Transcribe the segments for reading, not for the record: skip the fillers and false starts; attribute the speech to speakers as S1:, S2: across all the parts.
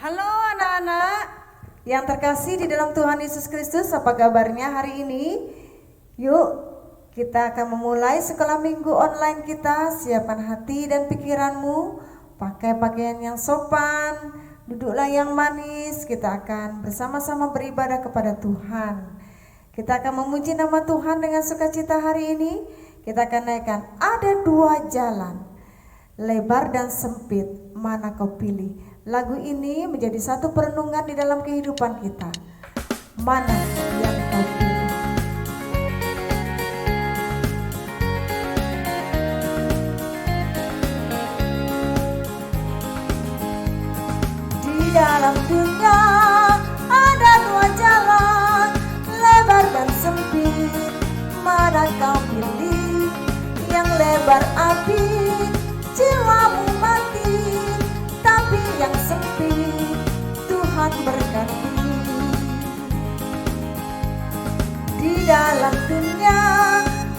S1: Halo anak-anak yang terkasih di dalam Tuhan Yesus Kristus, apa kabarnya hari ini? Yuk kita akan memulai sekolah minggu online kita. Siapkan hati dan pikiranmu, pakai pakaian yang sopan, duduklah yang manis. Kita akan bersama-sama beribadah kepada Tuhan. Kita akan memuji nama Tuhan dengan sukacita hari ini. Kita akan naikkan ada dua jalan, lebar dan sempit, mana kau pilih. Lagu ini menjadi satu perenungan di dalam kehidupan kita. Mana yang kau pilih? Di dalam dunia ada dua jalan, lebar dan sempit, mana kau pilih? Yang lebar api, jiwamu mati, tapi yang sempit Tuhan berkati. Di dalam dunia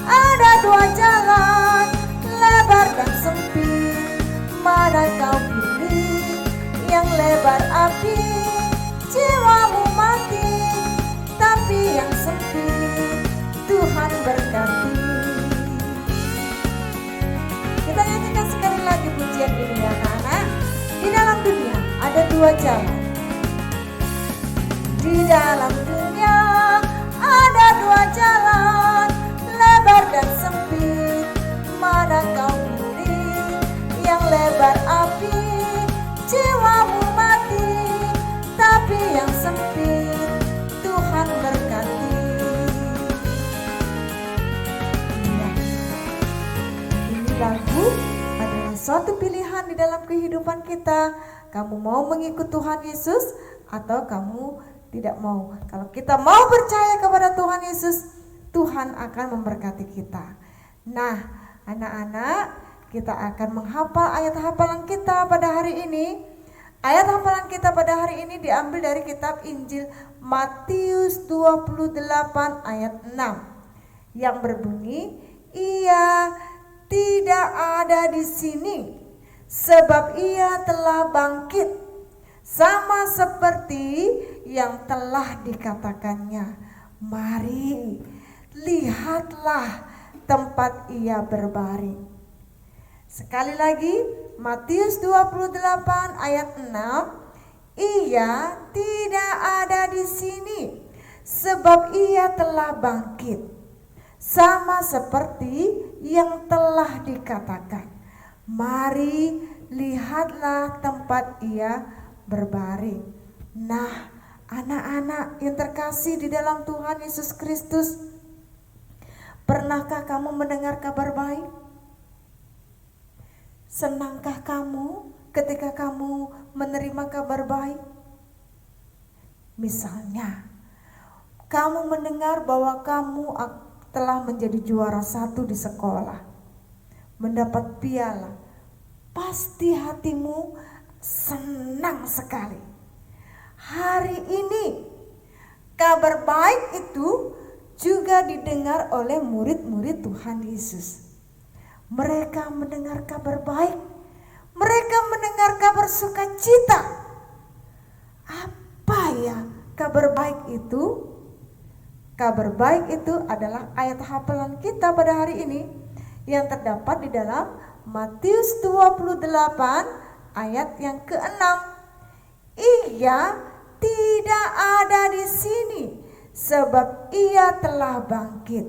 S1: ada dua jalan, lebar dan sempit, mana kau pilih? Yang lebar api, jiwamu mati, tapi yang sempit Tuhan berkati. Kita nyanyikan sekali lagi pujian ini ya anak-anak. Di dalam dunia ada dua jalan. Di dalam dunia ada dua jalan, lebar dan sempit, mana kau pilih? Yang lebar api, jiwamu mati, tapi yang sempit Tuhan berkati. Ya, ini lagu adalah suatu pilihan di dalam kehidupan kita. Kamu mau mengikut Tuhan Yesus atau kamu tidak mau? Kalau kita mau percaya kepada Tuhan Yesus, Tuhan akan memberkati kita. Nah, anak-anak, kita akan menghafal ayat hafalan kita pada hari ini. Ayat hafalan kita pada hari ini diambil dari kitab Injil Matius 28 ayat 6 yang berbunyi, "Ia tidak ada di sini, sebab ia telah bangkit, sama seperti yang telah dikatakannya. Mari, lihatlah tempat ia berbaring." Sekali lagi, Matius 28 ayat 6, "Ia tidak ada di sini, sebab ia telah bangkit, sama seperti yang telah dikatakan. Mari, lihatlah tempat ia berbaring." Nah, anak-anak yang terkasih di dalam Tuhan Yesus Kristus, pernahkah kamu mendengar kabar baik? Senangkah kamu ketika kamu menerima kabar baik? Misalnya, kamu mendengar bahwa kamu telah menjadi juara 1 di sekolah, mendapat piala. Pasti hatimu senang sekali. Hari ini kabar baik itu juga didengar oleh murid-murid Tuhan Yesus. Mereka mendengar kabar baik, mereka mendengar kabar sukacita. Apa ya kabar baik itu? Kabar baik itu adalah ayat hafalan kita pada hari ini yang terdapat di dalam Matius 28 ayat yang ke-6. "Ia tidak ada di sini, sebab ia telah bangkit,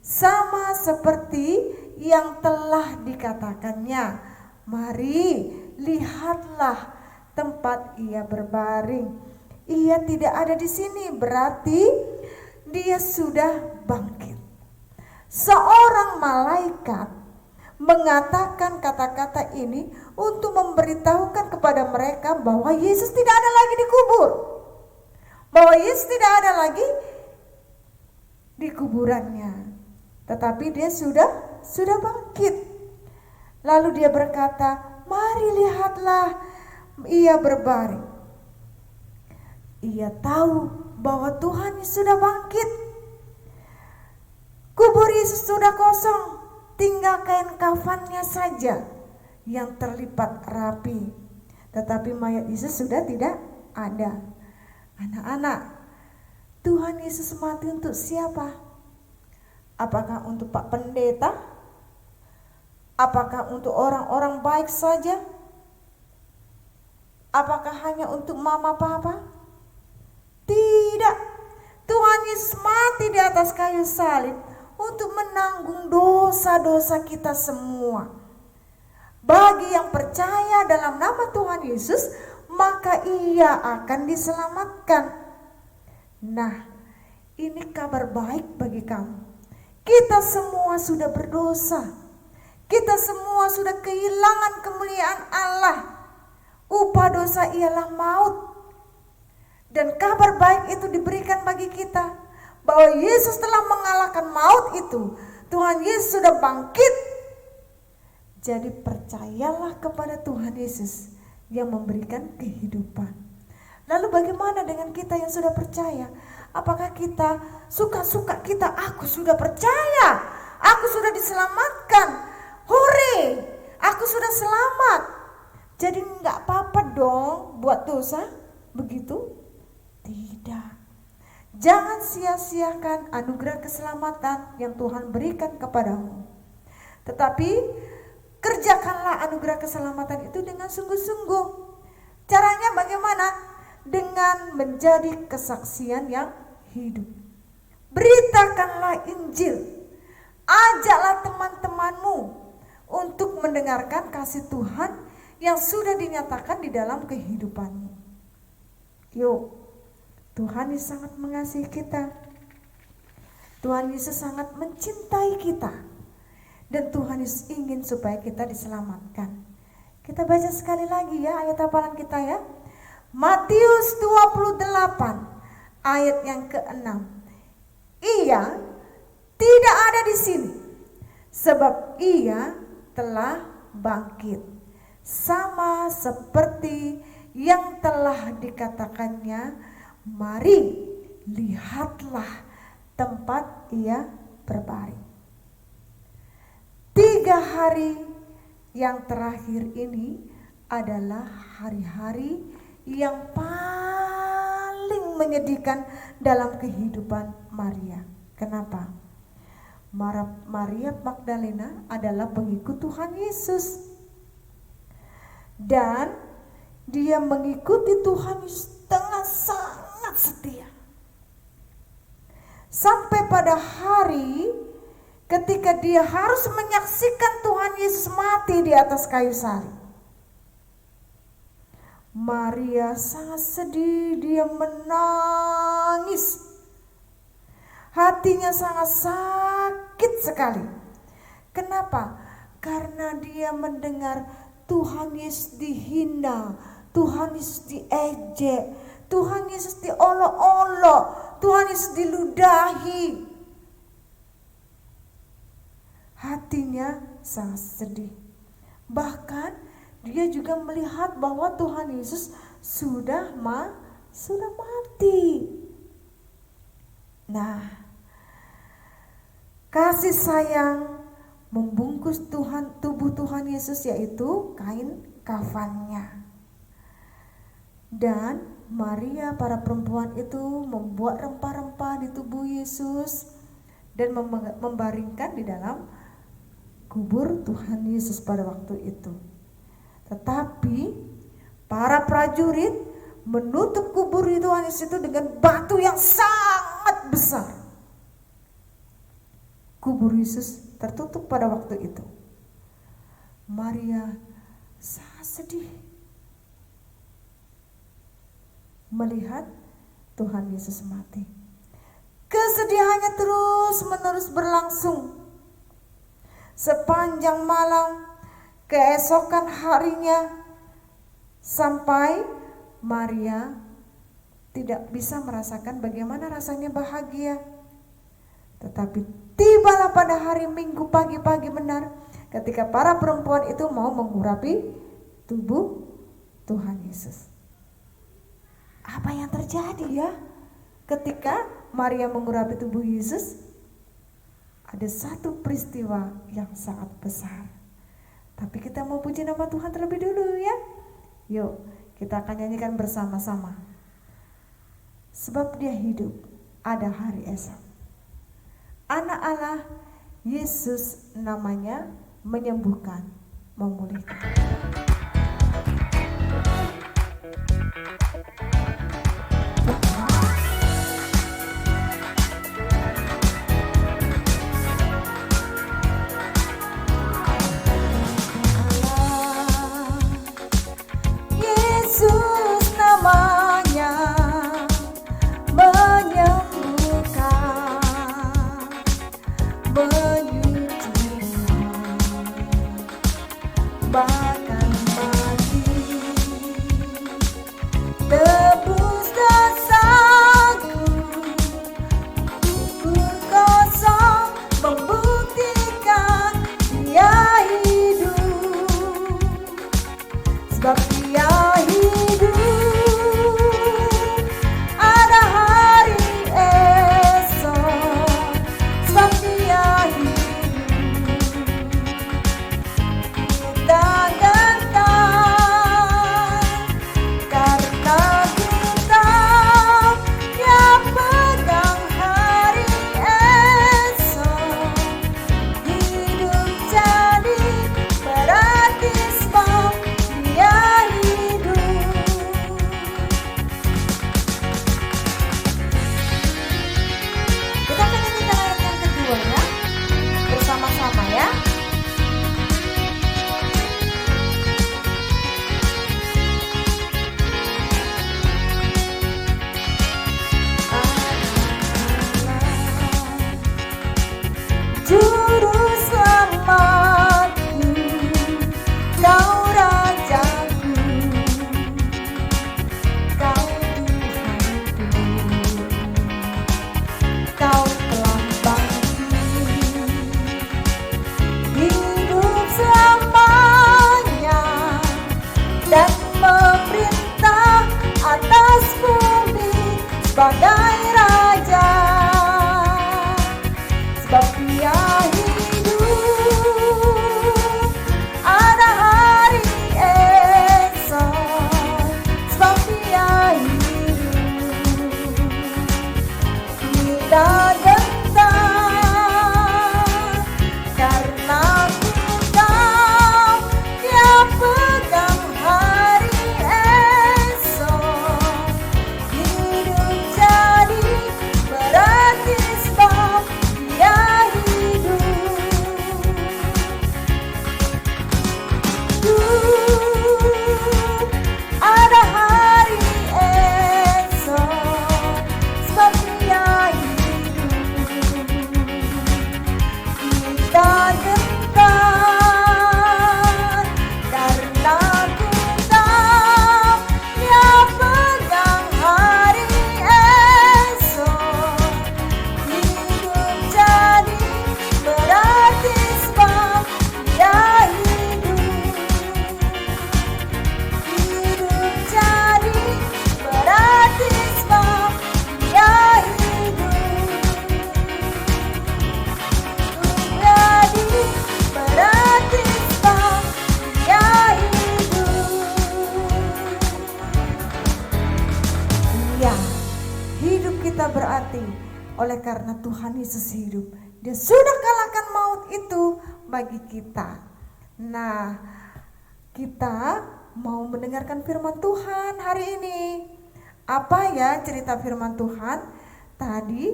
S1: sama seperti yang telah dikatakannya. Mari, lihatlah tempat ia berbaring." Ia tidak ada di sini, berarti dia sudah bangkit. Seorang malaikat mengatakan kata-kata ini untuk memberitahukan kepada mereka bahwa Yesus tidak ada lagi dikubur, bahwa Yesus tidak ada lagi di kuburannya, tetapi dia sudah bangkit. Lalu dia berkata, "Mari lihatlah ia berbaring." Ia tahu bahwa Tuhan sudah bangkit. Kubur Yesus sudah kosong, tinggal kain kafannya saja yang terlipat rapi. Tetapi mayat Yesus sudah tidak ada. Anak-anak, Tuhan Yesus mati untuk siapa? Apakah untuk Pak Pendeta? Apakah untuk orang-orang baik saja? Apakah hanya untuk mama papa? Tidak. Tuhan Yesus mati di atas kayu salib untuk menanggung dosa-dosa kita semua. Bagi yang percaya dalam nama Tuhan Yesus, maka ia akan diselamatkan. Nah, ini kabar baik bagi kamu. Kita semua sudah berdosa. Kita semua sudah kehilangan kemuliaan Allah. Upah dosa ialah maut. Dan kabar baik itu diberikan bagi kita, bahwa Yesus telah mengalahkan maut itu. Tuhan Yesus sudah bangkit. Jadi percayalah kepada Tuhan Yesus yang memberikan kehidupan. Lalu bagaimana dengan kita yang sudah percaya? Apakah kita suka-suka kita, aku sudah percaya, aku sudah diselamatkan, hore, aku sudah selamat. Jadi enggak apa-apa dong buat dosa, begitu? Tidak. Jangan sia-siakan anugerah keselamatan yang Tuhan berikan kepadamu. Tetapi kerjakanlah anugerah keselamatan itu dengan sungguh-sungguh. Caranya bagaimana? Dengan menjadi kesaksian yang hidup. Beritakanlah Injil. Ajaklah teman-temanmu untuk mendengarkan kasih Tuhan yang sudah dinyatakan di dalam kehidupanmu. Yuk, Tuhan Yesus sangat mengasihi kita. Tuhan Yesus sangat mencintai kita. Dan Tuhan Yesus ingin supaya kita diselamatkan. Kita baca sekali lagi ya ayat hafalan kita ya. Matius 28 ayat yang ke-6. Ia tidak ada di sini, sebab ia telah bangkit, sama seperti yang telah dikatakannya. Mari lihatlah tempat ia berbaring. 3 hari yang terakhir ini adalah hari-hari yang paling menyedihkan dalam kehidupan Maria. Kenapa? Maria Magdalena adalah pengikut Tuhan Yesus. Dan dia mengikuti Tuhan Yesus dengan sangat setia. Sampai pada hari ketika dia harus menyaksikan Tuhan Yesus mati di atas kayu salib. Maria sangat sedih, dia menangis. Hatinya sangat sakit sekali. Kenapa? Karena dia mendengar Tuhan Yesus dihina, Tuhan Yesus diejek, Tuhan Yesus diolok-olok, Tuhan Yesus diludahi. Hatinya sangat sedih. Bahkan dia juga melihat bahwa Tuhan Yesus sudah mati. Nah, kasih sayang membungkus tubuh Tuhan Yesus, yaitu kain kafannya. Dan Maria, para perempuan itu membuat rempah-rempah di tubuh Yesus dan membaringkan di dalam kubur Tuhan Yesus pada waktu itu. Tetapi para prajurit menutup kubur Tuhan Yesus itu dengan batu yang sangat besar. Kubur Yesus tertutup pada waktu itu. Maria sangat sedih melihat Tuhan Yesus mati. Kesedihannya terus-menerus berlangsung. Sepanjang malam, keesokan harinya, sampai Maria tidak bisa merasakan bagaimana rasanya bahagia. Tetapi tibalah pada hari Minggu pagi-pagi benar, ketika para perempuan itu mau mengurapi tubuh Tuhan Yesus. Apa yang terjadi ya ketika Maria mengurapi tubuh Yesus? Ada satu peristiwa yang sangat besar. Tapi kita mau puji nama Tuhan terlebih dulu ya. Yuk, kita akan nyanyikan bersama-sama. sebab dia hidup, ada hari esok. Anak Allah, Yesus namanya, menyembuhkan, memulihkan. Yesus namanya, menyembuhkan, menyucikan, bahkan mati, tebus dosaku, kubur kosong, membuktikan dia hidup, sebab dia hidup, ada hari esok, sebab dia hidup, kita gentar, karena kita yang pegang hari esok, hidup jadi berarti sebab dia hidup. Kita akan nyanyikan ayat yang kedua ya, bersama-sama ya. Juru selamatku, kau rajaku, kau Tuhanku, kau telah bangkit, hidup selamanya dan memerintah atas bumi sebagai raja, sebab dia hidup, ada hari esok, sebab dia hidup, kita gentar, karena ku tahu dia pegang hari esok, hidup jadi berarti sebab dia hidup. Ada hari esok, sebab dia hidup, kita gentar, karena ku tahu dia pegang hari esok, hidup jadi berarti sebab dia hidup, hidup jadi berarti sebab dia hidup, jadi berarti sebab dia hidup. Ya, hidup kita berarti oleh karena Tuhan Yesus hidup. Dia sudah kalahkan maut itu bagi kita. Nah, kita mau mendengarkan firman Tuhan hari ini. Apa ya cerita firman Tuhan? Tadi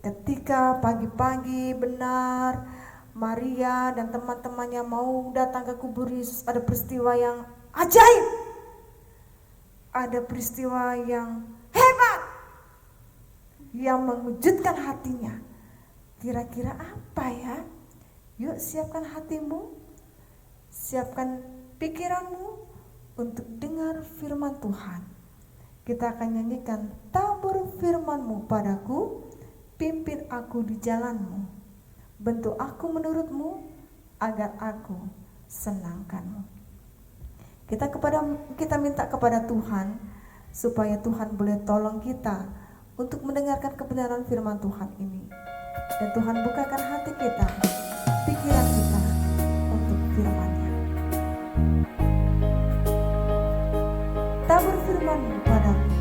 S1: ketika pagi-pagi benar Maria dan teman-temannya mau datang ke kubur Yesus, ada peristiwa yang ajaib. Ada peristiwa yang hebat yang mengejutkan hatinya. Kira-kira apa ya? Yuk siapkan hatimu, siapkan pikiranmu untuk dengar firman Tuhan. Kita akan nyanyikan, tabur firman-Mu padaku, pimpin aku di jalan-Mu, bentuk aku menurut-Mu, agar aku senangkan-Mu. Kita minta kepada Tuhan supaya Tuhan boleh tolong kita untuk mendengarkan kebenaran firman Tuhan ini. Dan Tuhan bukakan hati kita, pikiran kita untuk firman-Nya. Tabur firman-Mu padaku,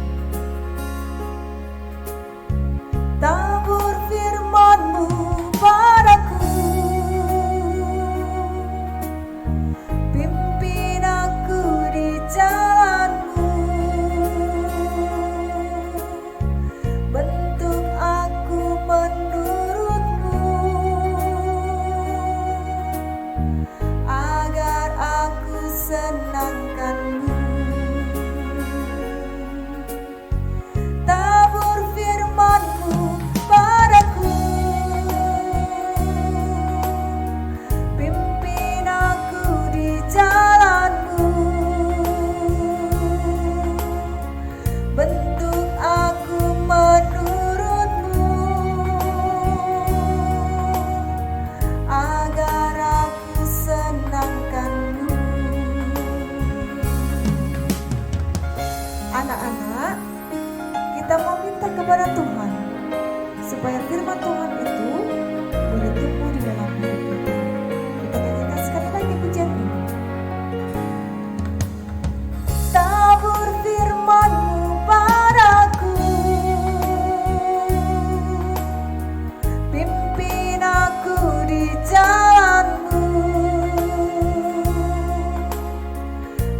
S1: Anak-anak, kita mau minta kepada Tuhan supaya firman Tuhan itu boleh tumbuh di dalam hidup kita. Kita nyanyikan sekali lagi pujian ini. Tabur firman-Mu padaku, pimpin aku di jalan-Mu,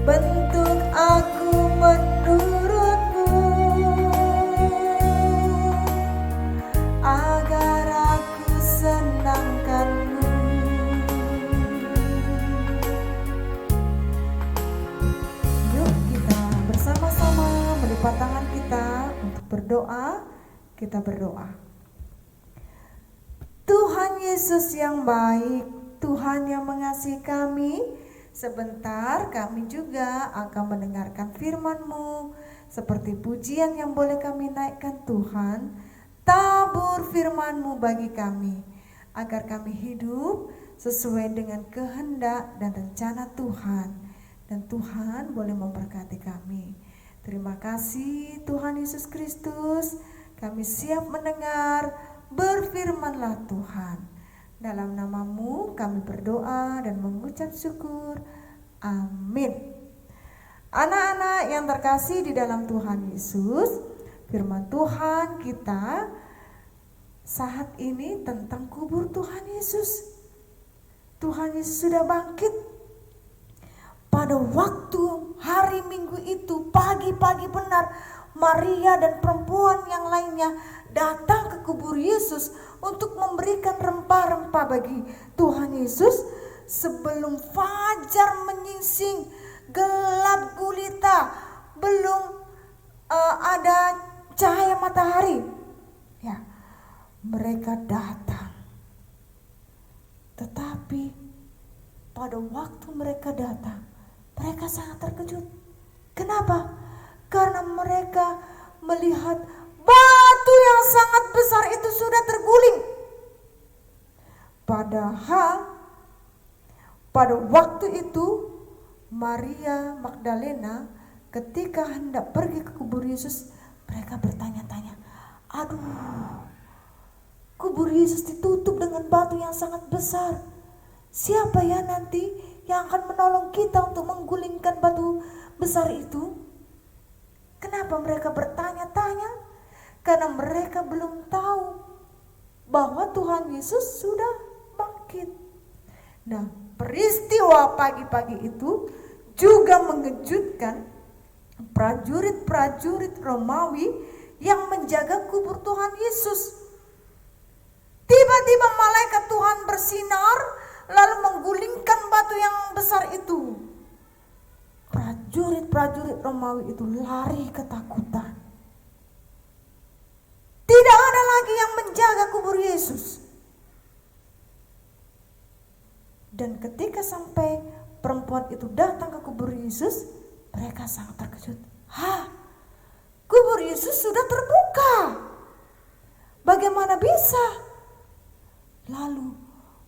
S1: bentuk aku menurut-Mu, agar aku senangkan-Mu. Yuk kita bersama-sama melipat tangan kita untuk berdoa. Kita berdoa. Tuhan Yesus yang baik, Tuhan yang mengasihi kami, sebentar kami juga akan mendengarkan firman-Mu. Seperti pujian yang boleh kami naikkan, Tuhan, tabur firman-Mu bagi kami, agar kami hidup sesuai dengan kehendak dan rencana Tuhan. Dan Tuhan boleh memberkati kami. Terima kasih Tuhan Yesus Kristus, kami siap mendengar, berfirmanlah Tuhan. Dalam nama-Mu kami berdoa dan mengucap syukur. Amin. Anak-anak yang terkasih di dalam Tuhan Yesus, firman Tuhan kita saat ini tentang kubur Tuhan Yesus. Tuhan Yesus sudah bangkit. Pada waktu hari Minggu itu, pagi-pagi benar, Maria dan perempuan yang lainnya datang ke kubur Yesus untuk memberikan rempah-rempah bagi Tuhan Yesus. Sebelum fajar menyingsing, gelap gulita, belum ada cahaya matahari, ya, mereka datang. Tetapi pada waktu mereka datang, mereka sangat terkejut. Kenapa? Karena mereka melihat batu yang sangat besar itu sudah terguling. Padahal pada waktu itu Maria Magdalena ketika hendak pergi ke kubur Yesus, mereka bertanya-tanya, aduh, kubur Yesus ditutup dengan batu yang sangat besar. Siapa ya nanti yang akan menolong kita untuk menggulingkan batu besar itu? Kenapa mereka bertanya-tanya? Karena mereka belum tahu bahwa Tuhan Yesus sudah bangkit. Nah, peristiwa pagi-pagi itu juga mengejutkan prajurit-prajurit Romawi yang menjaga kubur Tuhan Yesus. Tiba-tiba malaikat Tuhan bersinar lalu menggulingkan batu yang besar itu. Prajurit-prajurit Romawi itu lari ketakutan. Tidak ada lagi yang menjaga kubur Yesus. Dan ketika sampai perempuan itu datang ke kubur Yesus, mereka sangat terkejut. Kubur Yesus sudah terbuka. Bagaimana bisa? Lalu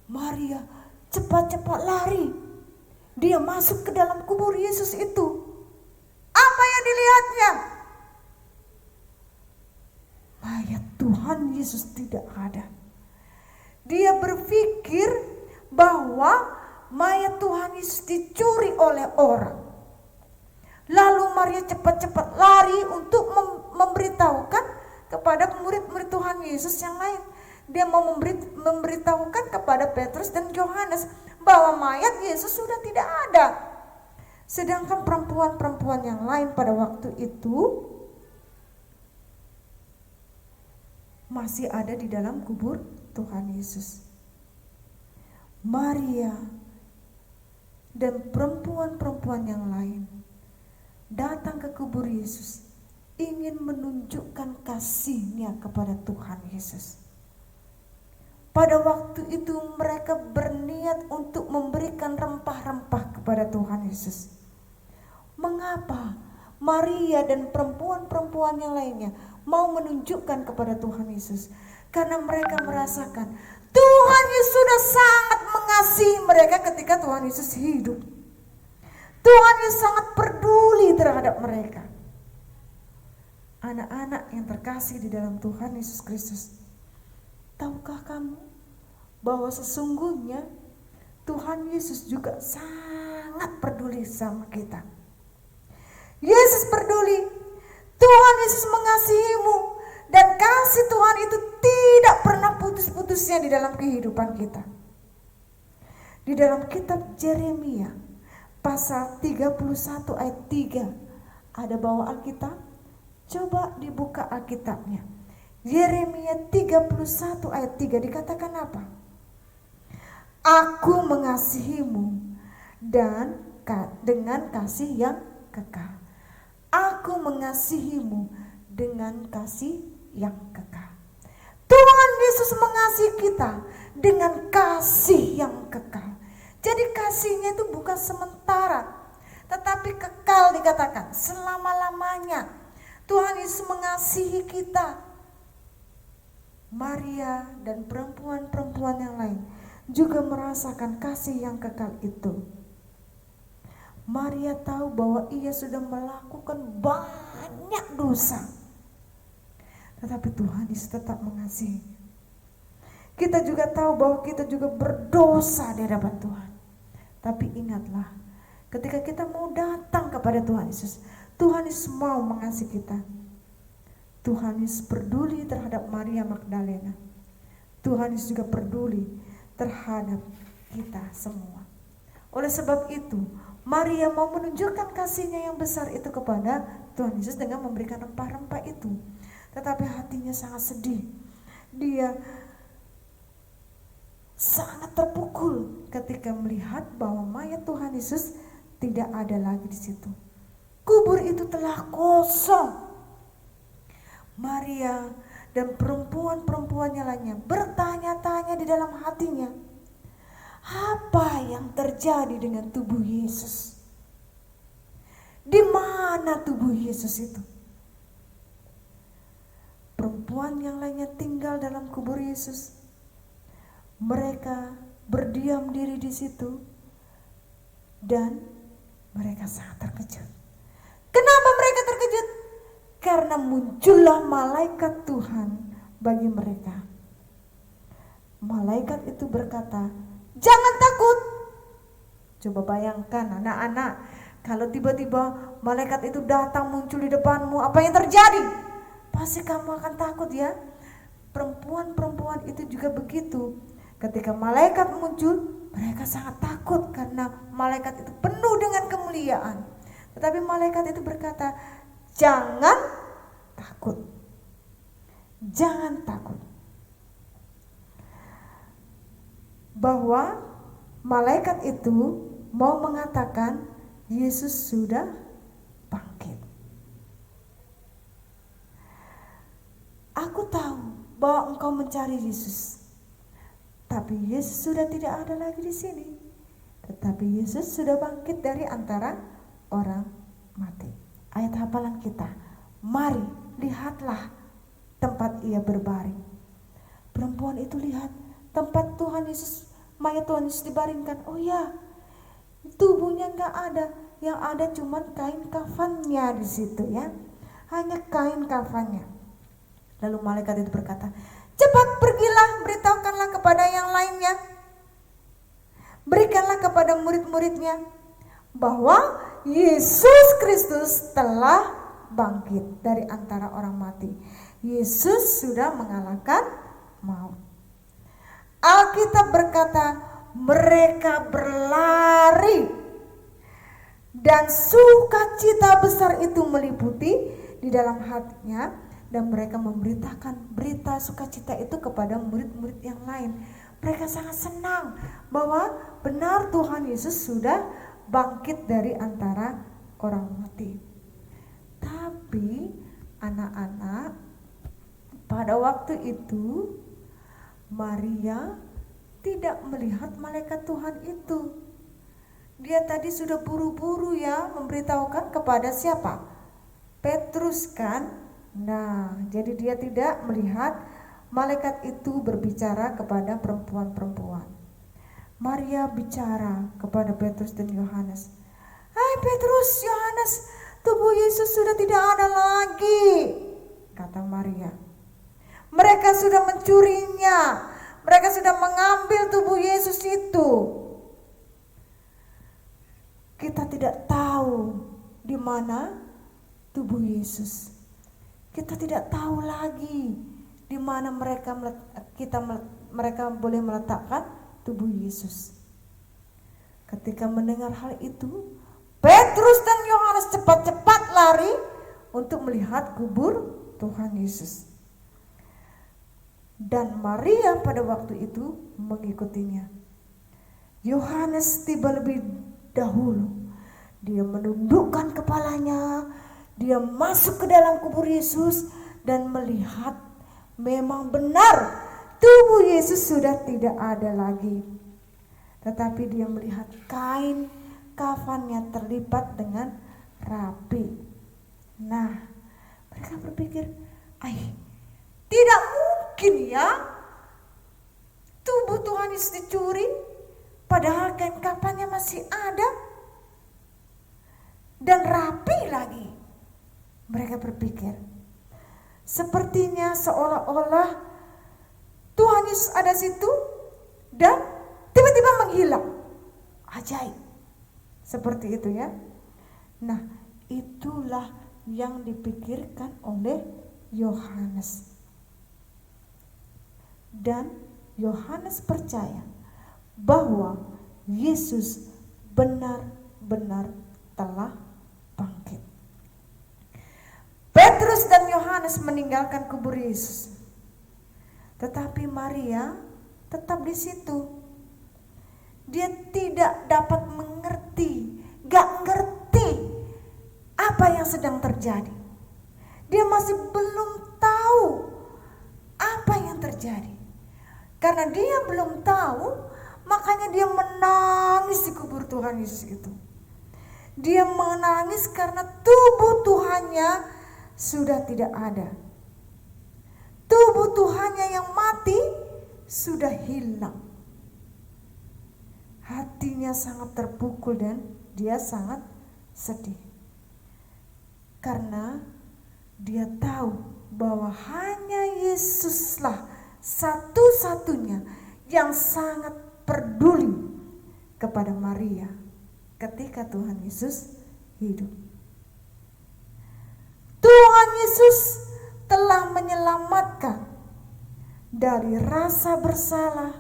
S1: Maria cepat-cepat lari. Dia masuk ke dalam kubur Yesus itu. Apa yang dilihatnya? Mayat Tuhan Yesus tidak ada. Dia berpikir bahwa mayat Tuhan Yesus dicuri oleh orang. Lalu Maria cepat-cepat lari untuk memberitahukan kepada murid-murid Tuhan Yesus yang lain. Dia mau memberitahukan kepada Petrus dan Yohanes bahwa mayat Yesus sudah tidak ada. Sedangkan perempuan-perempuan yang lain pada waktu itu masih ada di dalam kubur Tuhan Yesus. Maria dan perempuan-perempuan yang lain datang ke kubur Yesus ingin menunjukkan kasihnya kepada Tuhan Yesus. Pada waktu itu mereka berniat untuk memberikan rempah-rempah kepada Tuhan Yesus. Mengapa Maria dan perempuan-perempuan yang lainnya mau menunjukkan kepada Tuhan Yesus? Karena mereka merasakan Tuhan Yesus sudah sangat mengasihi mereka ketika Tuhan Yesus hidup. Tuhan Yesus sangat peduli terhadap mereka. Anak-anak yang terkasih di dalam Tuhan Yesus Kristus, tahukah kamu bahwa sesungguhnya Tuhan Yesus juga sangat peduli sama kita. Yesus peduli, Tuhan Yesus mengasihimu, dan kasih Tuhan itu tidak pernah putus-putusnya di dalam kehidupan kita. Di dalam kitab Yeremia pasal 31 ayat 3, ada bawa Alkitab? Coba dibuka Alkitabnya. Yeremia 31 ayat 3 dikatakan apa? Aku mengasihimu dan dengan kasih yang kekal. Aku mengasihimu dengan kasih yang kekal. Tuhan Yesus mengasihi kita dengan kasih yang kekal. Jadi kasihnya itu bukan sementara, tetapi kekal, dikatakan selama-lamanya. Tuhan Yesus mengasihi kita. Maria dan perempuan-perempuan yang lain juga merasakan kasih yang kekal itu. Maria tahu bahwa ia sudah melakukan banyak dosa, tetapi Tuhan Yesus tetap mengasihi. Kita juga tahu bahwa kita juga berdosa di hadapan Tuhan. Tapi ingatlah, ketika kita mau datang kepada Tuhan Yesus, Tuhan Yesus mau mengasihi kita. Tuhan Yesus peduli terhadap Maria Magdalena. Tuhan Yesus juga peduli terhadap kita semua. Oleh sebab itu, Maria mau menunjukkan kasihnya yang besar itu kepada Tuhan Yesus dengan memberikan rempah-rempah itu. Tetapi hatinya sangat sedih. Dia sangat terpukul ketika melihat bahwa mayat Tuhan Yesus tidak ada lagi di situ. Kubur itu telah kosong. Maria dan perempuan-perempuannya lainnya bertanya-tanya di dalam hatinya, apa yang terjadi dengan tubuh Yesus? Di mana tubuh Yesus itu? Perempuan yang lainnya tinggal dalam kubur Yesus. Mereka berdiam diri di situ dan mereka sangat terkejut. Kenapa mereka terkejut? Karena muncullah malaikat Tuhan bagi mereka. Malaikat itu berkata, jangan takut. Coba bayangkan anak-anak, kalau tiba-tiba malaikat itu datang muncul di depanmu, apa yang terjadi? Pasti kamu akan takut ya. Perempuan-perempuan itu juga begitu. Ketika malaikat muncul, mereka sangat takut karena malaikat itu penuh dengan kemuliaan. Tetapi malaikat itu berkata, jangan takut. Jangan takut. Bahwa malaikat itu mau mengatakan Yesus sudah bangkit. Aku tahu bahwa engkau mencari Yesus. Tapi Yesus sudah tidak ada lagi di sini. Tetapi Yesus sudah bangkit dari antara orang mati. Ayat hafalan kita, mari lihatlah tempat ia berbaring. Perempuan itu lihat tempat Tuhan Yesus, mayat Tuhan Yesus dibaringkan. Oh ya, tubuhnya nggak ada, yang ada cuma kain kafannya di situ ya, hanya kain kafannya. Lalu malaikat itu berkata, cepat pergilah, beritahukanlah kepada yang lainnya, berikanlah kepada murid-muridnya bahwa Yesus Kristus telah bangkit dari antara orang mati. Yesus sudah mengalahkan maut. Alkitab berkata, mereka berlari dan sukacita besar itu meliputi di dalam hatinya, dan mereka memberitakan berita sukacita itu kepada murid-murid yang lain. Mereka sangat senang bahwa benar Tuhan Yesus sudah bangkit dari antara orang mati. Tapi anak-anak, pada waktu itu Maria tidak melihat malaikat Tuhan itu. Dia tadi sudah buru-buru ya memberitahukan kepada siapa? Petrus kan? Nah, jadi dia tidak melihat malaikat itu berbicara kepada perempuan-perempuan. Maria bicara kepada Petrus dan Yohanes. Hai Petrus, Yohanes, tubuh Yesus sudah tidak ada lagi. kata Maria. Mereka sudah mencurinya, mereka sudah mengambil tubuh Yesus itu. Kita tidak tahu di mana tubuh Yesus. Kita tidak tahu lagi di mana mereka boleh meletakkan tubuh Yesus. Ketika mendengar hal itu, Petrus dan Yohanes cepat-cepat lari untuk melihat kubur Tuhan Yesus. Dan Maria pada waktu itu mengikutinya. Yohanes tiba lebih dahulu. Dia menundukkan kepalanya, dia masuk ke dalam kubur Yesus dan melihat memang benar tubuh Yesus sudah tidak ada lagi. Tetapi dia melihat kain kafannya terlipat dengan rapi. Nah, mereka berpikir, tidak mungkin ya tubuh Tuhan Yesus dicuri, padahal kain kafannya masih ada dan rapi lagi. Mereka berpikir, sepertinya seolah-olah Tuhan Yesus ada situ dan tiba-tiba menghilang. Ajaib. Seperti itu ya. Nah, itulah yang dipikirkan oleh Yohanes. Dan Yohanes percaya bahwa Yesus benar-benar telah bangkit. Petrus dan Yohanes meninggalkan kubur Yesus. Tetapi Maria tetap di situ. Dia tidak dapat mengerti, gak ngerti apa yang sedang terjadi. Dia masih belum tahu apa yang terjadi. Karena dia belum tahu, makanya dia menangis di kubur Tuhan Yesus itu. Dia menangis karena tubuh Tuhannya sudah tidak ada. Tubuh Tuhannya yang mati sudah hilang. Hatinya sangat terpukul dan dia sangat sedih. Karena dia tahu bahwa hanya Yesuslah satu-satunya yang sangat peduli kepada Maria ketika Tuhan Yesus hidup. Tuhan Yesus telah menyelamatkan dari rasa bersalah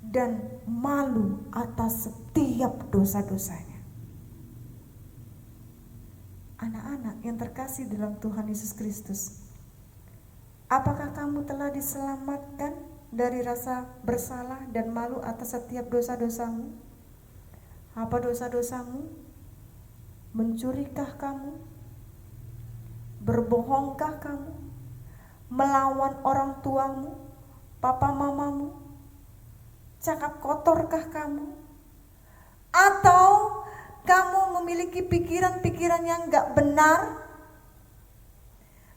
S1: dan malu atas setiap dosa-dosanya. Anak-anak yang terkasih dalam Tuhan Yesus Kristus, apakah kamu telah diselamatkan dari rasa bersalah dan malu atas setiap dosa-dosamu? Apa dosa-dosamu? Mencurikah kamu? Berbohongkah kamu? Melawan orang tuamu, papa mamamu? Cakap kotorkah kamu? Atau kamu memiliki pikiran-pikiran yang gak benar?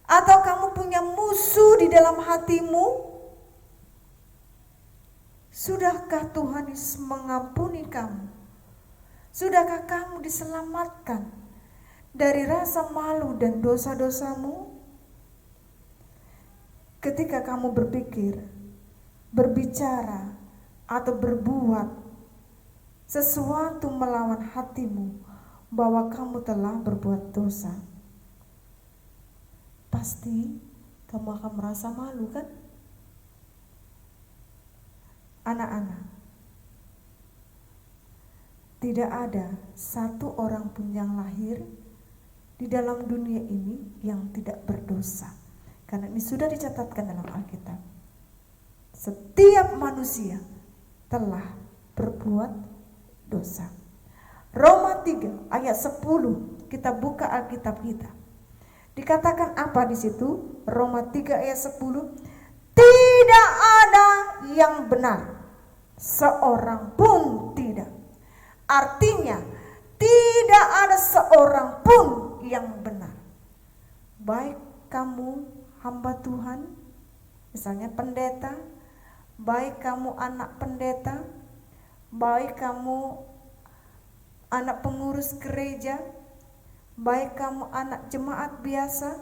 S1: Atau kamu punya musuh di dalam hatimu? Sudahkah Tuhan Yesus mengampuni kamu? Sudahkah kamu diselamatkan dari rasa malu dan dosa-dosamu? Ketika kamu berpikir, berbicara, atau berbuat sesuatu melawan hatimu bahwa kamu telah berbuat dosa, pasti kamu akan merasa malu, kan? Anak-anak, tidak ada satu orang pun yang lahir di dalam dunia ini yang tidak berdosa, karena ini sudah dicatatkan dalam Alkitab. Setiap manusia telah berbuat dosa. Roma 3 ayat 10, kita buka Alkitab kita. Dikatakan apa di situ? Roma 3 ayat 10. Tidak ada yang benar, seorang pun tidak. Artinya tidak ada seorang pun yang benar. Baik kamu hamba Tuhan, misalnya pendeta, baik kamu anak pendeta, baik kamu anak pengurus gereja, baik kamu anak jemaat biasa,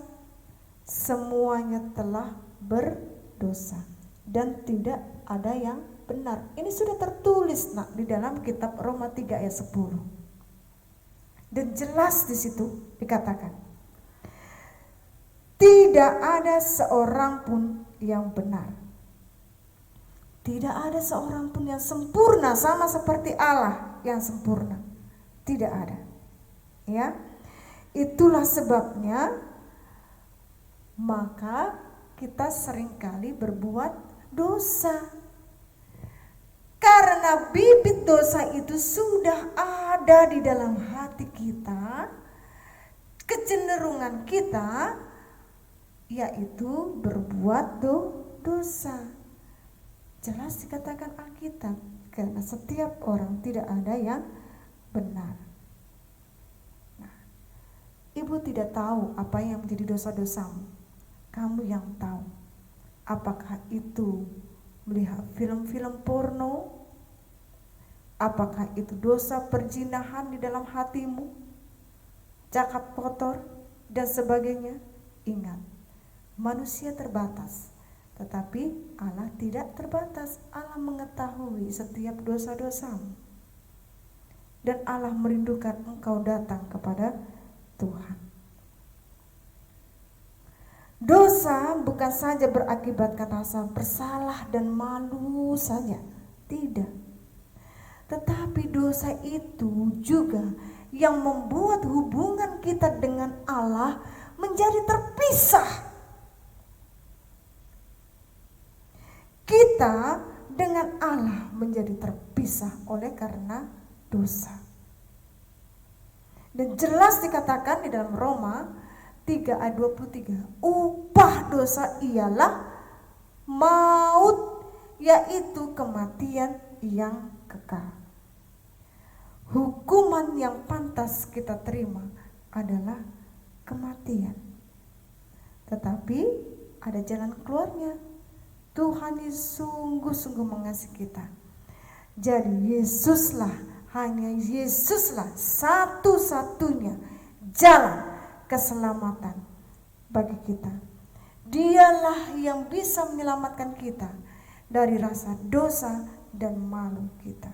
S1: semuanya telah berdosa dan tidak ada yang benar. Ini sudah tertulis di dalam kitab Roma 3 ayat 10. Dan jelas di situ dikatakan, tidak ada seorang pun yang benar. Tidak ada seorang pun yang sempurna sama seperti Allah yang sempurna. Tidak ada. Ya. Itulah sebabnya maka kita seringkali berbuat dosa. Karena bibit dosa itu sudah ada di dalam hati kita, kecenderungan kita yaitu berbuat dosa. Jelas dikatakan Alkitab, karena setiap orang tidak ada yang benar. Nah, Ibu tidak tahu apa yang menjadi dosa-dosamu. Kamu yang tahu. Apakah itu melihat film-film porno? Apakah itu dosa perzinahan di dalam hatimu? Cakap kotor dan sebagainya? Ingat, manusia terbatas, tetapi Allah tidak terbatas. Allah mengetahui setiap dosa-dosamu. Dan Allah merindukan engkau datang kepada Tuhan. Dosa bukan saja berakibatkan rasa bersalah dan malu saja, tidak. Tetapi dosa itu juga yang membuat hubungan kita dengan Allah menjadi terpisah. Kita dengan Allah menjadi terpisah oleh karena dosa. Dan jelas dikatakan di dalam Roma 3 ayat 23, upah dosa ialah maut, yaitu kematian yang kekal. Hukuman yang pantas kita terima adalah kematian. Tetapi ada jalan keluarnya. Tuhan Yesus sungguh-sungguh mengasihi kita. Jadi hanya Yesuslah satu-satunya jalan keselamatan bagi kita. Dialah yang bisa menyelamatkan kita dari rasa dosa dan malu kita.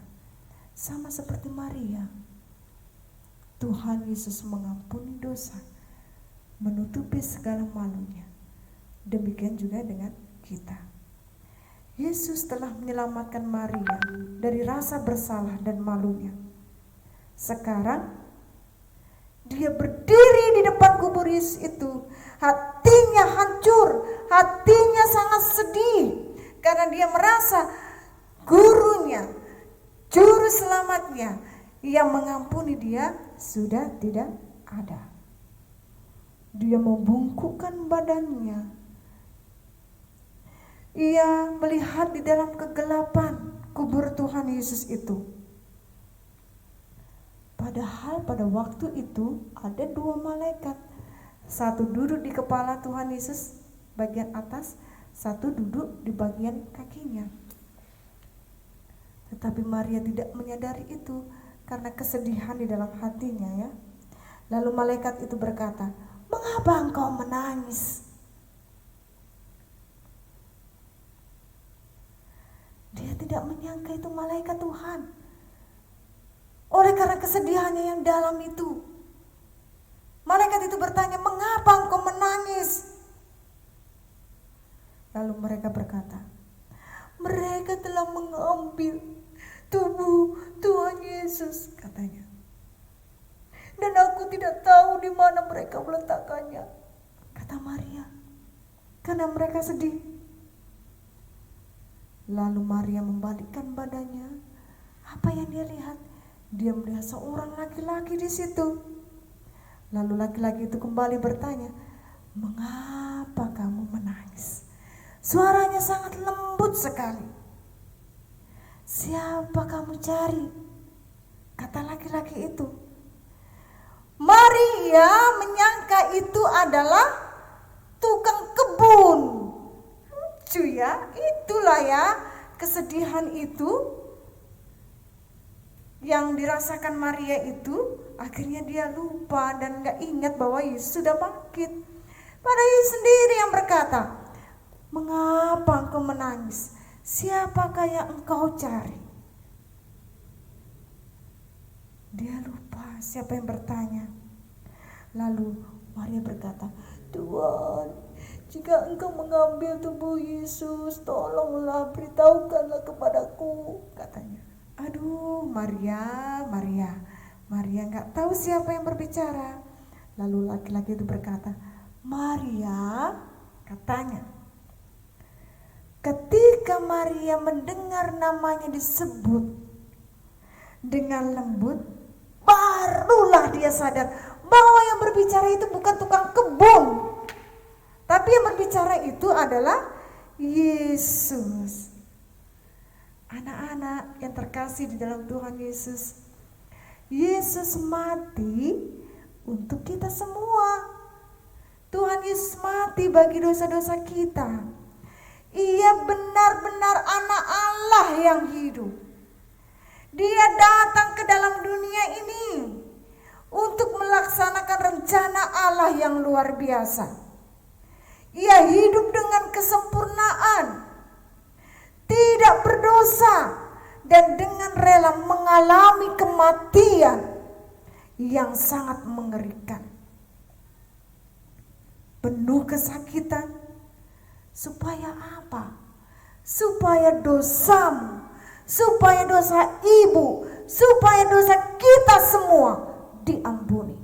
S1: Sama seperti Maria, Tuhan Yesus mengampuni dosa, menutupi segala malunya. Demikian juga dengan kita. Yesus telah menyelamatkan Maria dari rasa bersalah dan malunya. Sekarang dia berdiri di depan kubur Yesus itu. Hatinya hancur, hatinya sangat sedih, karena dia merasa gurunya, juru selamatnya yang mengampuni dia sudah tidak ada. Dia membungkukkan badannya. Ia melihat di dalam kegelapan kubur Tuhan Yesus itu. Padahal pada waktu itu ada 2 malaikat. Satu duduk di kepala Tuhan Yesus bagian atas, satu duduk di bagian kakinya. Tetapi Maria tidak menyadari itu karena kesedihan di dalam hatinya, ya. Lalu malaikat itu berkata, "Mengapa engkau menangis?" Dia tidak menyangka itu malaikat Tuhan. Oleh karena kesedihannya yang dalam itu, malaikat itu bertanya, "Mengapa engkau menangis?" Lalu mereka berkata, "Mereka telah mengambil tubuh Tuhan Yesus," katanya. "Dan aku tidak tahu di mana mereka meletakkannya," kata Maria, karena mereka sedih. Lalu Maria membalikkan badannya. Apa yang dia lihat? Dia melihat seorang laki-laki di situ. Lalu laki-laki itu kembali bertanya, "Mengapa kamu menangis?" Suaranya sangat lembut sekali. "Siapa kamu cari?" kata laki-laki itu. Maria menyangka itu adalah tukang kebun. Lucu ya, itulah ya kesedihan itu yang dirasakan Maria itu. Akhirnya dia lupa dan gak ingat bahwa Yesus sudah bangkit. kepada Yesus sendiri yang berkata, "Mengapa engkau menangis? Siapakah yang engkau cari?" Dia lupa siapa yang bertanya. Lalu Maria berkata, "Tuhan, jika engkau mengambil tubuh Yesus, tolonglah beritahukanlah kepadaku," katanya. Aduh, Maria nggak tahu siapa yang berbicara. Lalu laki-laki itu berkata, "Maria," katanya. Ketika Maria mendengar namanya disebut dengan lembut, barulah dia sadar bahwa yang berbicara itu bukan tukang kebun, tapi yang berbicara itu adalah Yesus. Anak-anak yang terkasih di dalam Tuhan Yesus, Yesus mati untuk kita semua. Tuhan Yesus mati bagi dosa-dosa kita. Ia benar-benar anak Allah yang hidup. Dia datang ke dalam dunia ini untuk melaksanakan rencana Allah yang luar biasa. Ia hidup dengan kesempurnaan, tidak berdosa, dan dengan rela mengalami kematian yang sangat mengerikan, penuh kesakitan. Supaya apa? Supaya dosamu, supaya dosa ibu, supaya dosa kita semua diampuni.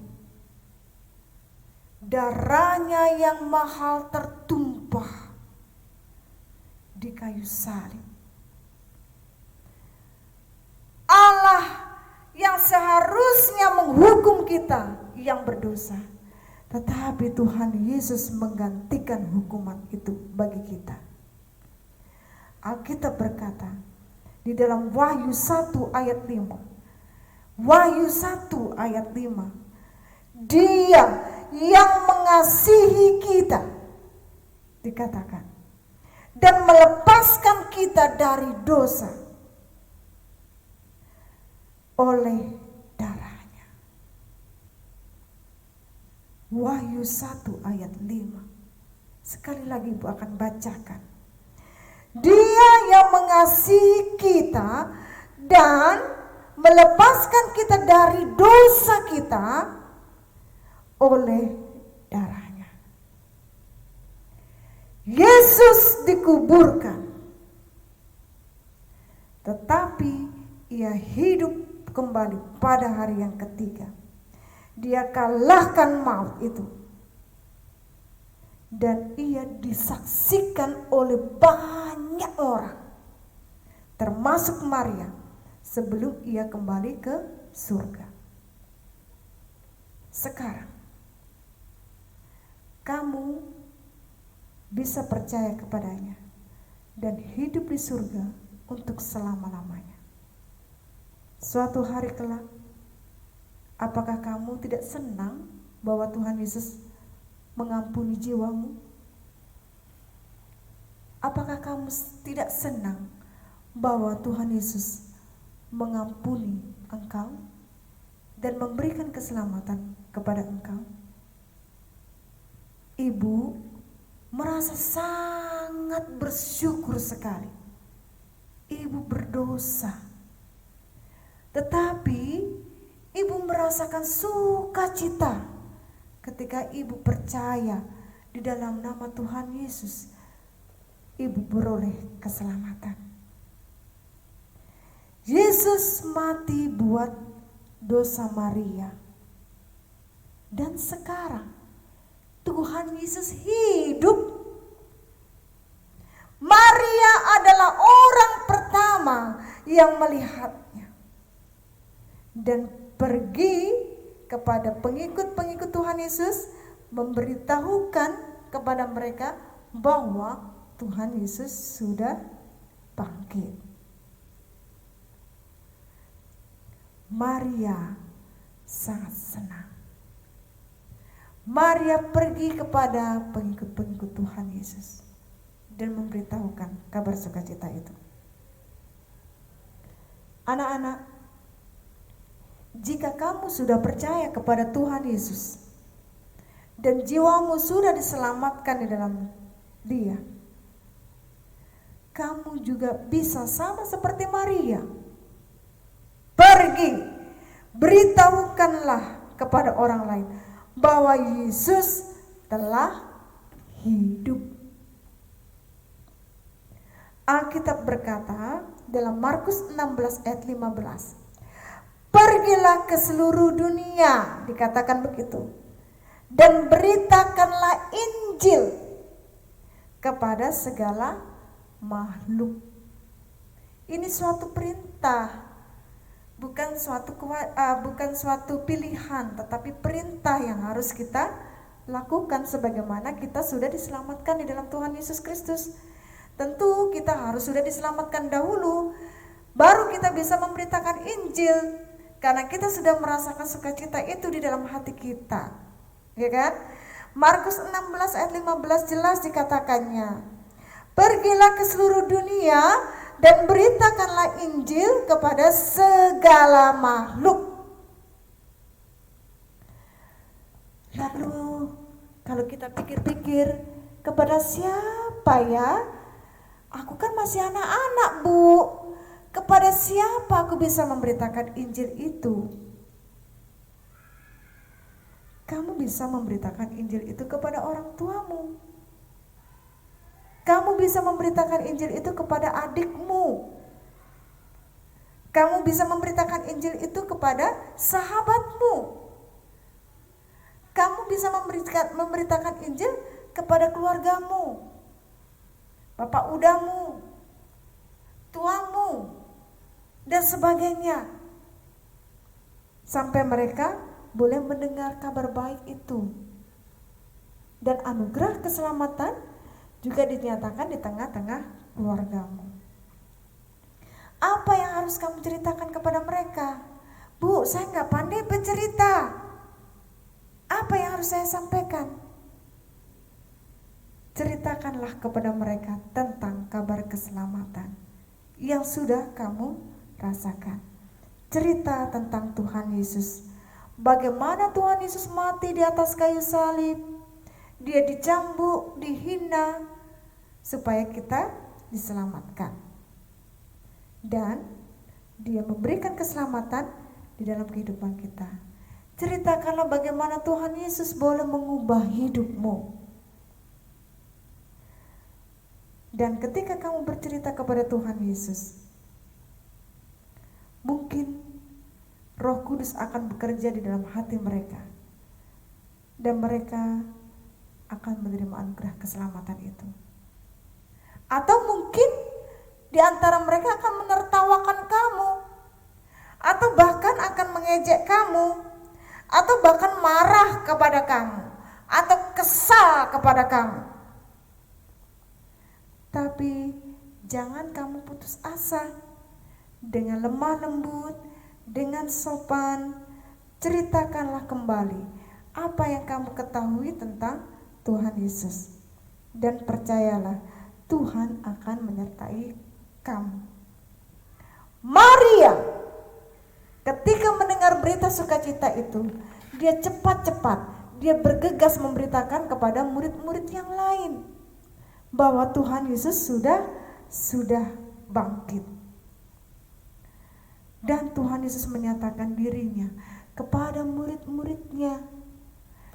S1: Darahnya yang mahal tertumpah di kayu salib. Allah yang seharusnya menghukum kita yang berdosa, tetapi Tuhan Yesus menggantikan hukuman itu bagi kita. Alkitab berkata di dalam Wahyu 1 ayat 5. Wahyu 1 ayat 5. Dia yang mengasihi kita, dikatakan, dan melepaskan kita dari dosa oleh darahnya. Wahyu 1 ayat 5. Sekali lagi Ibu akan bacakan. Dia yang mengasihi kita dan melepaskan kita dari dosa kita oleh darahnya. Yesus dikuburkan, tetapi ia hidup kembali pada hari yang ketiga. Dia kalahkan maut itu, dan ia disaksikan oleh banyak orang, termasuk Maria, sebelum ia kembali ke surga. Sekarang kamu bisa percaya kepadanya dan hidup di surga untuk selama-lamanya. Suatu hari kelak, apakah kamu tidak senang bahwa Tuhan Yesus mengampuni jiwamu? Apakah kamu tidak senang bahwa Tuhan Yesus mengampuni engkau dan memberikan keselamatan kepada engkau? Ibu merasa sangat bersyukur sekali. Ibu berdosa, tetapi ibu merasakan sukacita ketika ibu percaya di dalam nama Tuhan Yesus, ibu beroleh keselamatan. Yesus mati buat dosa Maria, dan sekarang Tuhan Yesus hidup. Maria adalah orang pertama yang melihatnya dan pergi kepada pengikut-pengikut Tuhan Yesus, memberitahukan kepada mereka bahwa Tuhan Yesus sudah bangkit. Maria sangat senang. Maria pergi kepada pengikut-pengikut Tuhan Yesus dan memberitahukan kabar sukacita itu. Anak-anak, jika kamu sudah percaya kepada Tuhan Yesus dan jiwamu sudah diselamatkan di dalam Dia, kamu juga bisa sama seperti Maria. Pergi, beritahukanlah kepada orang lain bahwa Yesus telah hidup. Alkitab berkata dalam Markus 16 ayat 15, pergilah ke seluruh dunia, dikatakan begitu, dan beritakanlah Injil kepada segala makhluk. Ini suatu perintah, bukan suatu pilihan, tetapi perintah yang harus kita lakukan sebagaimana kita sudah diselamatkan di dalam Tuhan Yesus Kristus. Tentu kita harus sudah diselamatkan dahulu, baru kita bisa memberitakan Injil, karena kita sudah merasakan sukacita itu di dalam hati kita, ya kan? Markus 16 ayat 15 jelas dikatakannya, pergilah ke seluruh dunia dan beritakanlah Injil kepada segala makhluk. Lalu kalau kita pikir-pikir, kepada siapa ya? Aku kan masih anak-anak, Bu. Kepada siapa aku bisa memberitakan Injil itu? Kamu bisa memberitakan Injil itu kepada orang tuamu. Kamu bisa memberitakan Injil itu kepada adikmu. Kamu bisa memberitakan Injil itu kepada sahabatmu. Kamu bisa memberitakan Injil kepada keluargamu, bapak udamu, tuamu, dan sebagainya. Sampai mereka boleh mendengar kabar baik itu. Dan anugerah keselamatan juga dinyatakan di tengah-tengah keluargamu. Apa yang harus kamu ceritakan kepada mereka? Bu, saya nggak pandai bercerita. Apa yang harus saya sampaikan? Ceritakanlah kepada mereka tentang kabar keselamatan yang sudah kamu rasakan. Cerita tentang Tuhan Yesus. Bagaimana Tuhan Yesus mati di atas kayu salib. Dia dicambuk, dihina, supaya kita diselamatkan. Dan Dia memberikan keselamatan di dalam kehidupan kita. Ceritakanlah bagaimana Tuhan Yesus boleh mengubah hidupmu. Dan ketika kamu bercerita kepada Tuhan Yesus, mungkin Roh Kudus akan bekerja di dalam hati mereka, dan mereka akan menerima anugerah keselamatan itu. Atau mungkin di antara mereka akan menertawakan kamu, atau bahkan akan mengejek kamu, atau bahkan marah kepada kamu, atau kesal kepada kamu. Tapi jangan kamu putus asa. Dengan lemah lembut, dengan sopan, ceritakanlah kembali apa yang kamu ketahui tentang Tuhan Yesus. Dan percayalah, Tuhan akan menyertai kamu. Maria, ketika mendengar berita sukacita itu, dia cepat-cepat, dia bergegas memberitakan kepada murid-murid yang lain bahwa Tuhan Yesus sudah bangkit. Dan Tuhan Yesus menyatakan dirinya kepada murid-muridnya,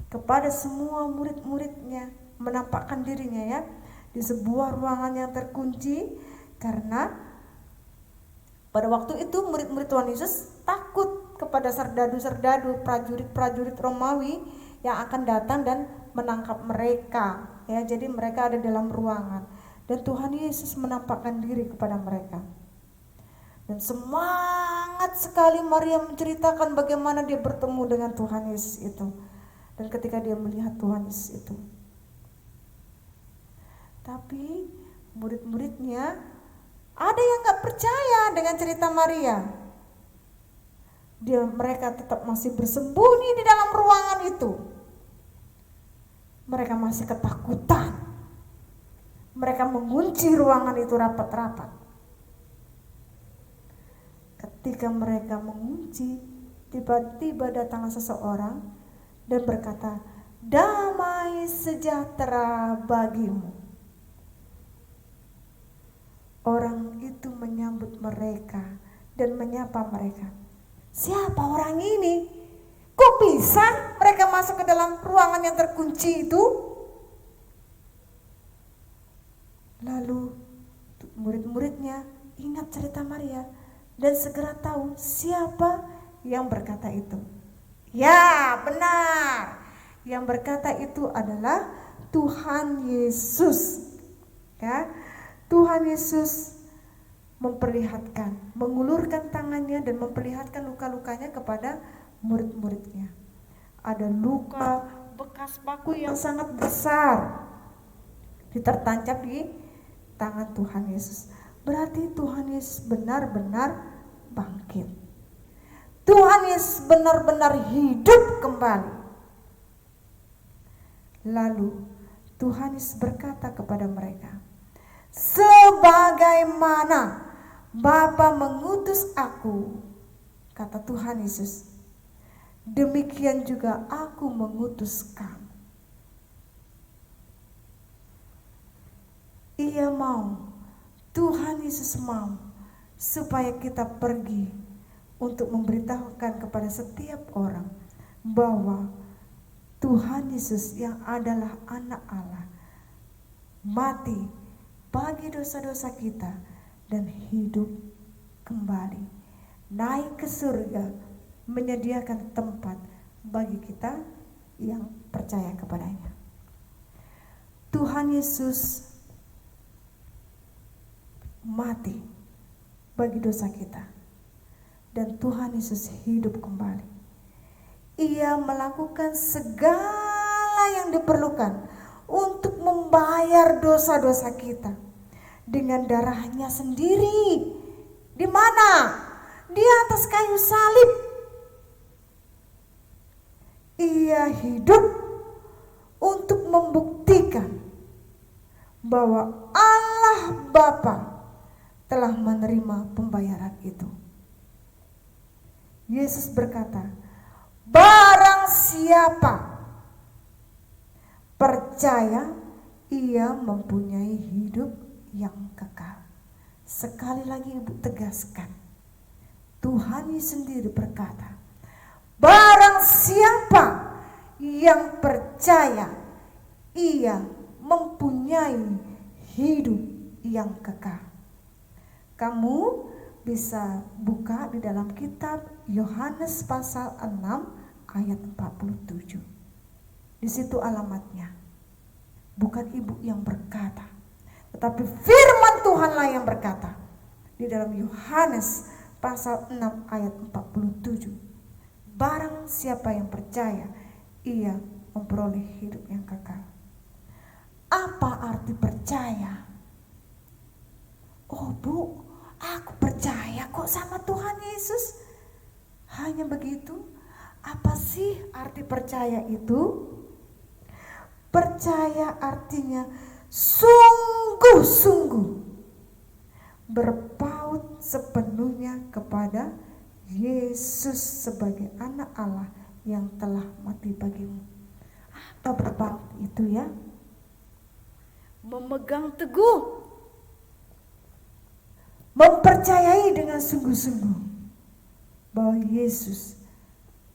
S1: kepada semua murid-muridnya, menampakkan dirinya ya di sebuah ruangan yang terkunci, karena pada waktu itu murid-murid Tuhan Yesus takut kepada serdadu-serdadu, prajurit-prajurit Romawi yang akan datang dan menangkap mereka. Ya, jadi mereka ada dalam ruangan dan Tuhan Yesus menampakkan diri kepada mereka. Dan semangat sekali Maria menceritakan bagaimana dia bertemu dengan Tuhan Yesus itu. Dan ketika dia melihat Tuhan Yesus itu. Tapi murid-muridnya ada yang gak percaya dengan cerita Maria. Mereka tetap masih bersembunyi di dalam ruangan itu. Mereka masih ketakutan. Mereka mengunci ruangan itu rapat-rapat. Ketika mereka mengunci, tiba-tiba datanglah seseorang dan berkata, damai sejahtera bagimu. Orang itu menyambut mereka dan menyapa mereka. Siapa orang ini? Kok bisa mereka masuk ke dalam ruangan yang terkunci itu? Lalu murid-muridnya ingat cerita Maria dan segera tahu siapa yang berkata itu. Ya, benar. Yang berkata itu adalah Tuhan Yesus. Ya. Tuhan Yesus memperlihatkan, mengulurkan tangannya dan memperlihatkan luka-lukanya kepada murid-muridnya. Ada luka bekas paku yang sangat besar ditertancap di tangan Tuhan Yesus. Berarti Tuhan Yesus benar-benar bangkit. Tuhan Yesus benar-benar hidup kembali. Lalu Tuhan Yesus berkata kepada mereka, sebagaimana Bapa mengutus aku, kata Tuhan Yesus, demikian juga aku mengutus kamu. Ia mau, Tuhan Yesus mau supaya kita pergi untuk memberitahukan kepada setiap orang bahwa Tuhan Yesus yang adalah anak Allah mati bagi dosa-dosa kita dan hidup kembali, naik ke surga, menyediakan tempat bagi kita yang percaya kepadanya. Tuhan Yesus mati bagi dosa kita dan Tuhan Yesus hidup kembali. Ia melakukan segala yang diperlukan untuk membayar dosa-dosa kita dengan darahnya sendiri. Di mana? Di atas kayu salib. Ia hidup untuk membuktikan bahwa Allah Bapa telah menerima pembayaran itu. Yesus berkata, barang siapa percaya, ia mempunyai hidup yang kekal. Sekali lagi Ibu tegaskan, Tuhan sendiri berkata, barang siapa yang percaya, ia mempunyai hidup yang kekal. Kamu bisa buka di dalam kitab Yohanes pasal 6 ayat 47. Di situ alamatnya. Bukan Ibu yang berkata, tetapi firman Tuhanlah yang berkata. Di dalam Yohanes pasal 6 ayat 47. Barang siapa yang percaya, ia memperoleh hidup yang kekal. Apa arti percaya? Oh Bu, aku percaya kok sama Tuhan Yesus. Hanya begitu? Apa sih arti percaya itu? Percaya artinya sungguh-sungguh berpaut sepenuhnya kepada Yesus sebagai anak Allah yang telah mati bagimu. Apa berpaut itu ya? Memegang teguh, mempercayai dengan sungguh-sungguh bahwa Yesus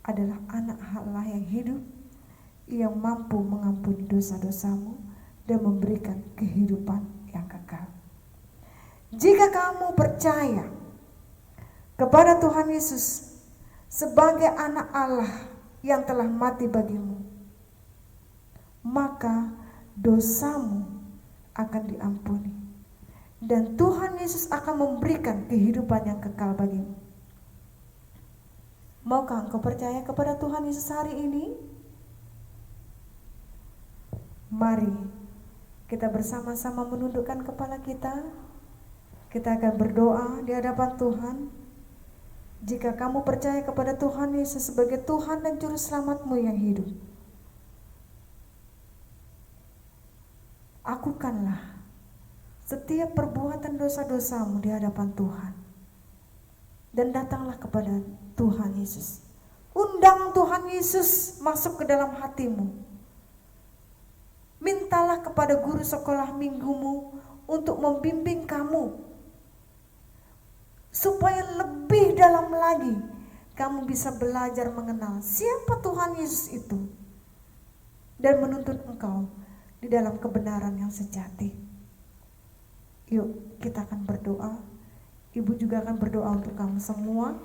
S1: adalah anak Allah yang hidup, yang mampu mengampuni dosa-dosamu dan memberikan kehidupan yang kekal. Jika kamu percaya kepada Tuhan Yesus sebagai anak Allah yang telah mati bagimu, maka dosamu akan diampuni dan Tuhan Yesus akan memberikan kehidupan yang kekal bagimu. Maukah engkau percaya kepada Tuhan Yesus hari ini? Mari kita bersama-sama menundukkan kepala kita. Kita akan berdoa di hadapan Tuhan. Jika kamu percaya kepada Tuhan Yesus sebagai Tuhan dan Juru Selamatmu yang hidup, akukanlah setiap perbuatan dosa-dosamu di hadapan Tuhan. Dan datanglah kepada Tuhan Yesus. Undang Tuhan Yesus masuk ke dalam hatimu. Mintalah kepada guru sekolah minggumu untuk membimbing kamu, supaya lebih dalam lagi kamu bisa belajar mengenal siapa Tuhan Yesus itu dan menuntut engkau di dalam kebenaran yang sejati. Yuk kita akan berdoa. Ibu juga akan berdoa untuk kamu semua.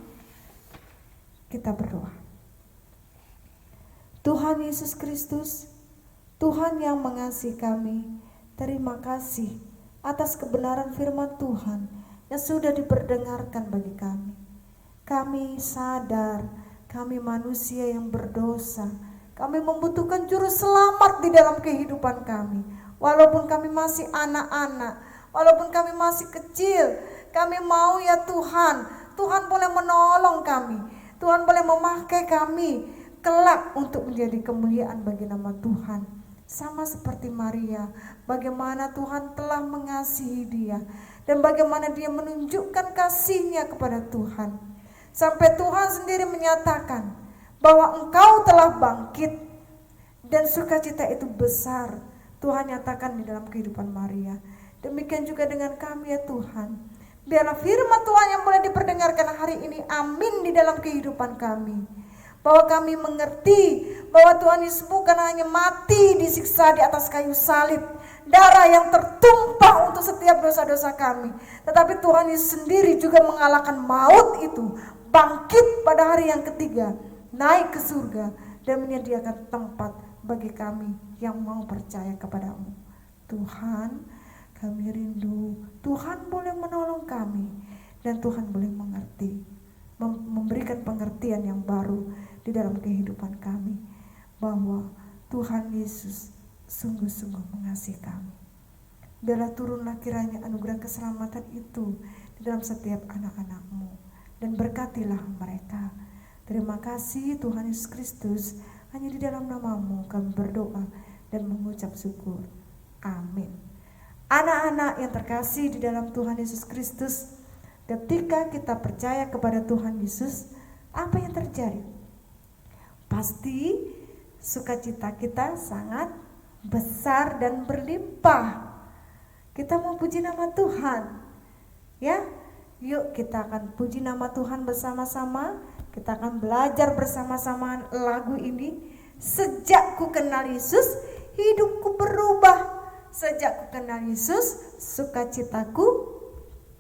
S1: Kita berdoa. Tuhan Yesus Kristus, Tuhan yang mengasihi kami, terima kasih atas kebenaran firman Tuhan yang sudah diperdengarkan bagi kami. Kami sadar kami manusia yang berdosa. Kami membutuhkan juru selamat di dalam kehidupan kami. Walaupun kami masih anak-anak, walaupun kami masih kecil, kami mau ya Tuhan. Tuhan boleh menolong kami. Tuhan boleh memakai kami kelak untuk menjadi kemuliaan bagi nama Tuhan. Sama seperti Maria, bagaimana Tuhan telah mengasihi dia dan bagaimana dia menunjukkan kasihnya kepada Tuhan. Sampai Tuhan sendiri menyatakan bahwa engkau telah bangkit dan sukacita itu besar. Tuhan nyatakan di dalam kehidupan Maria. Demikian juga dengan kami ya Tuhan. Biarlah firman Tuhan yang mulai diperdengarkan hari ini, amin, di dalam kehidupan kami. Bahwa kami mengerti bahwa Tuhan Yesus bukan hanya mati disiksa di atas kayu salib, darah yang tertumpah untuk setiap dosa-dosa kami, tetapi Tuhan Yesus sendiri juga mengalahkan maut itu, bangkit pada hari yang ketiga, naik ke surga dan menyediakan tempat bagi kami yang mau percaya kepadamu. Tuhan, kami rindu Tuhan boleh menolong kami dan Tuhan boleh mengerti, memberikan pengertian yang baru di dalam kehidupan kami, bahwa Tuhan Yesus sungguh-sungguh mengasihi kami. Biarlah turunlah kiranya anugerah keselamatan itu di dalam setiap anak-anak-Mu dan berkatilah mereka. Terima kasih Tuhan Yesus Kristus, hanya di dalam nama-Mu kami berdoa dan mengucap syukur. Amin. Anak-anak yang terkasih di dalam Tuhan Yesus Kristus, ketika kita percaya kepada Tuhan Yesus, apa yang terjadi? Pasti sukacita kita sangat besar dan berlimpah. Kita mau puji nama Tuhan, ya. Yuk kita akan puji nama Tuhan bersama-sama. Kita akan belajar bersama-sama lagu ini. Sejak ku kenal Yesus, hidupku berubah. Sejak ku kenal Yesus, sukacitaku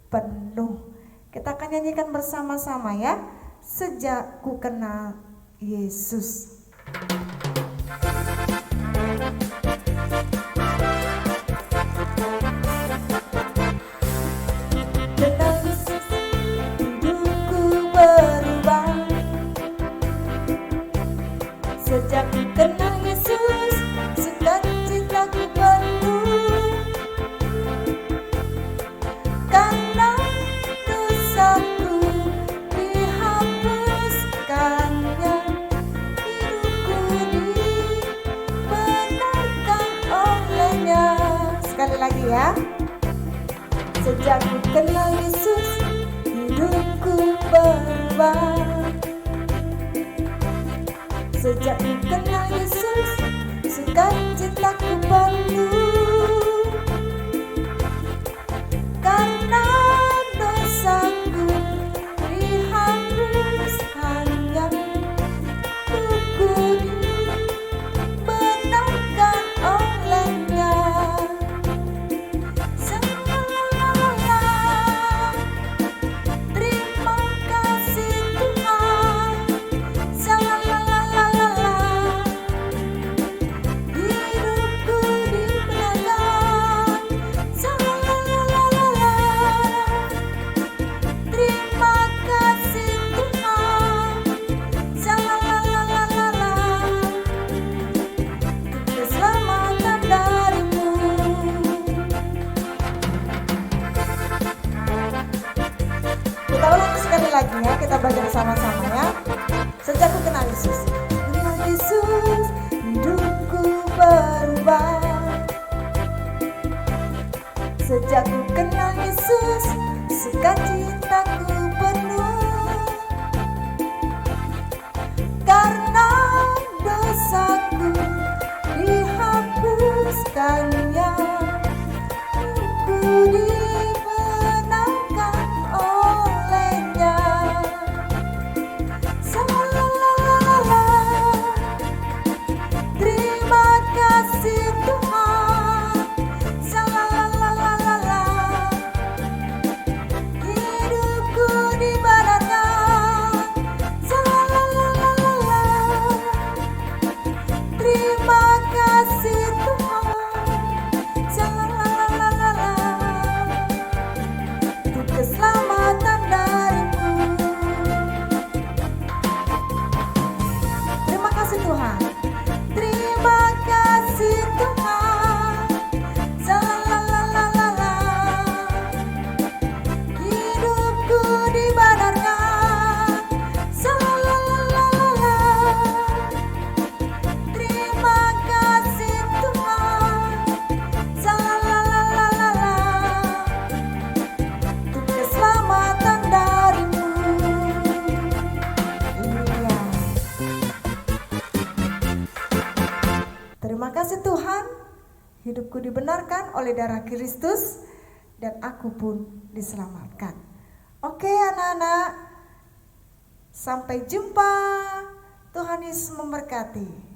S1: penuh. Kita akan nyanyikan bersama-sama ya. Sejak ku kenal Yesus. Kenal Yesus, hidupku berubah. Sejak ku kenal Yesus, sukacitaku penuh. Karena dosaku dihapuskannya, sekali lagi ya. Sejak ku kenal Yesus, hidupku berubah. Sejak ku kenal Yesus, sukacitaku penuh. Karena dosaku dihapuskannya, ku dibenarkan olehnya. Terima kasih Tuhan. Hidupku dibenarkan. Terima kasih Tuhan. Keselamatan darimu. Kita ulang sekali lagi ya, kita belajar sama-sama ya. Sejak ku kenal Yesus, kenal Yesus, hidupku berubah. Sejak ku kenal Yesus, sukacitaku penuh. Karena dosaku dihapuskan. Hidupku dibenarkan oleh darah Kristus dan aku pun diselamatkan. Oke anak-anak, sampai jumpa. Tuhan Yesus memberkati.